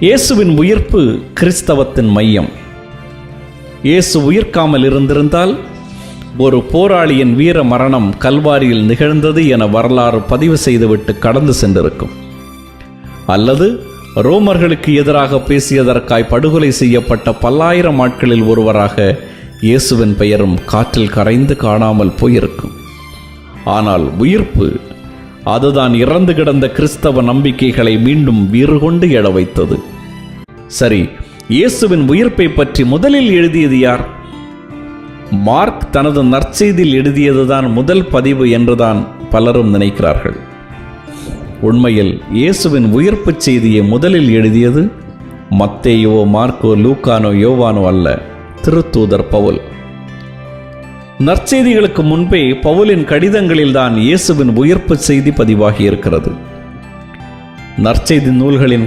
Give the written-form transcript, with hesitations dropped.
இயேசுவின் உயிர்ப்பு கிறிஸ்தவத்தின் மையம். இயேசு உயிர்க்காமல் இருந்திருந்தால் ஒரு போராளியின் வீர மரணம் கல்வாரியில் நிகழ்ந்தது என வரலாறு பதிவு செய்துவிட்டு கடந்து சென்றிருக்கும். அல்லது ரோமர்களுக்கு எதிராக பேசியதற்காய் படுகொலை செய்யப்பட்ட பல்லாயிரம் ஆட்களில் ஒருவராக இயேசுவின் பெயரும் காற்றில் கரைந்து காணாமல் போயிருக்கும். ஆனால் உயிர்ப்பு, அதுதான் இறந்து கிடந்த கிறிஸ்தவ நம்பிக்கைகளை மீண்டும் வீறு கொண்டு எழ வைத்தது. சரி, இயேசுவின் உயிர்ப்பை பற்றி முதலில் எழுதியது யார்? மார்க் தனது நற்செய்தியில் எழுதியதுதான் முதல் பதிவு என்றுதான் பலரும் நினைக்கிறார்கள். உண்மையில் இயேசுவின் உயிர்ப்பு செய்தியை முதலில் எழுதியது மத்தேயோ, மார்க்கோ, லூக்கானோ, யோவானோ அல்ல, திருத்தூதர் பவுல். நற்செய்திகளுக்கு முன்பே பவுலின் கடிதங்களில் தான் இயேசுவின் உயிர்ப்பு செய்தி பதிவாகி இருக்கிறது. நற்செய்தி நூல்களின்